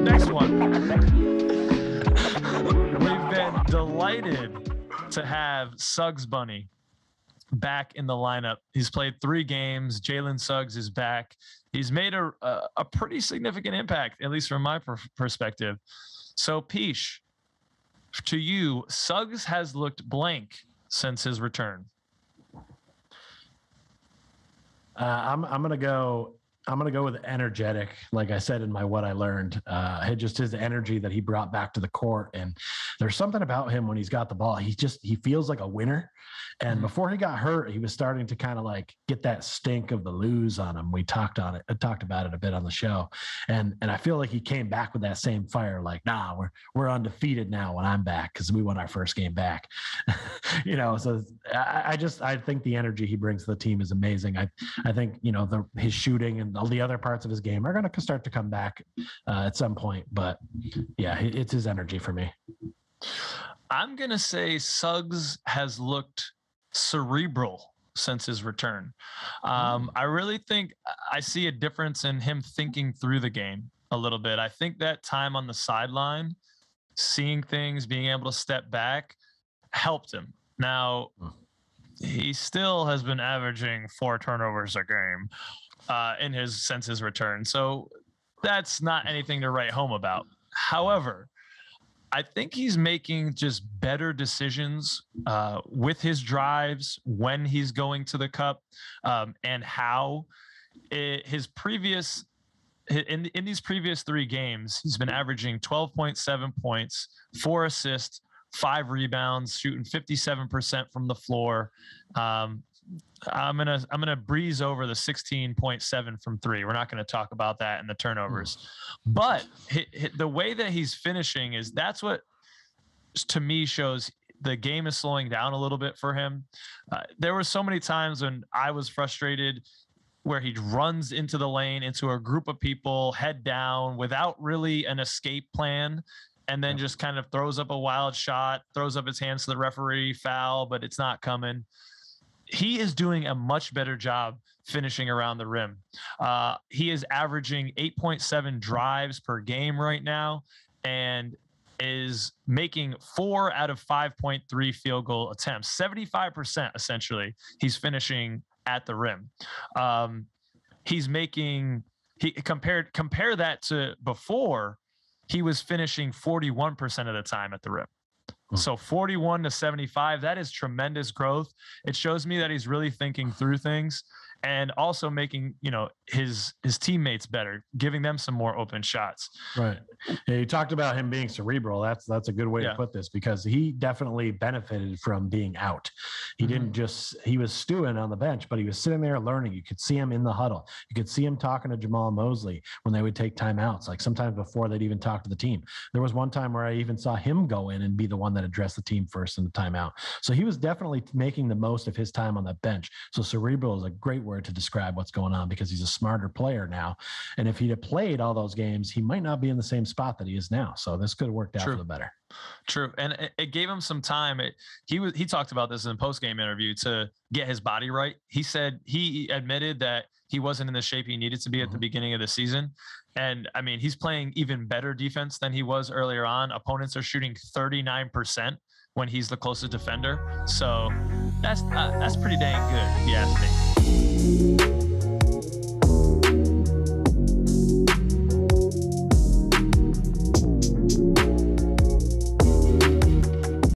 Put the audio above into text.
Next one. We've been delighted to have Suggs Bunny back in the lineup. He's played 3 games. Jalen Suggs is back. He's made a pretty significant impact, at least from my perspective. So, Peach, to you, Suggs has looked blank since his return. I'm gonna go with energetic. Like I said in my what I learned, just his energy that he brought back to the court. And there's something about him when he's got the ball. He feels like a winner. And before he got hurt, he was starting to kind of like get that stink of the lose on him. We talked about it a bit on the show. And I feel like he came back with that same fire, like, nah, we're undefeated now when I'm back, because we won our first game back. So I think the energy he brings to the team is amazing. I think, his shooting and all the other parts of his game are going to start to come back at some point. But yeah, it's his energy for me. I'm going to say Suggs has looked cerebral since his return. I really think I see a difference in him thinking through the game a little bit. I think that time on the sideline, seeing things, being able to step back helped him. Now, he still has been averaging 4 turnovers a game since his return. So that's not anything to write home about. However, I think he's making just better decisions with his drives when he's going to the cup, and how in these previous 3 games, he's been averaging 12.7 points, 4 assists, 5 rebounds, shooting 57% from the floor. I'm gonna breeze over the 16.7 from 3. We're not going to talk about that in the turnovers, but the way that he's finishing that's what to me shows the game is slowing down a little bit for him. There were so many times when I was frustrated where he runs into the lane, into a group of people, head down, without really an escape plan, and then just kind of throws up a wild shot, throws up his hands to the referee, foul, but it's not coming. He is doing a much better job finishing around the rim. He is averaging 8.7 drives per game right now, and is making 4 out of 5.3 field goal attempts, 75% essentially. He's finishing at the rim. Compare that to before. He was finishing 41% of the time at the rim. So 41 to 75, that is tremendous growth. It shows me that he's really thinking through things, and also making, his teammates better, giving them some more open shots. Right. Yeah, you talked about him being cerebral. That's a good way to put this, because he definitely benefited from being out. He didn't he was stewing on the bench, but he was sitting there learning. You could see him in the huddle. You could see him talking to Jamal Mosley when they would take timeouts, like sometimes before they'd even talk to the team. There was one time where I even saw him go in and be the one that addressed the team first in the timeout. So he was definitely making the most of his time on that bench. So cerebral is a great word to describe what's going on, because he's a smarter player now. And if he'd have played all those games, he might not be in the same spot that he is now. So this could have worked out for the better. True. And it gave him some time. He talked about this in a post-game interview to get his body right. He said he admitted that he wasn't in the shape he needed to be at the beginning of the season. And I mean, he's playing even better defense than he was earlier on. Opponents are shooting 39% when he's the closest defender. So that's pretty dang good, if you ask me.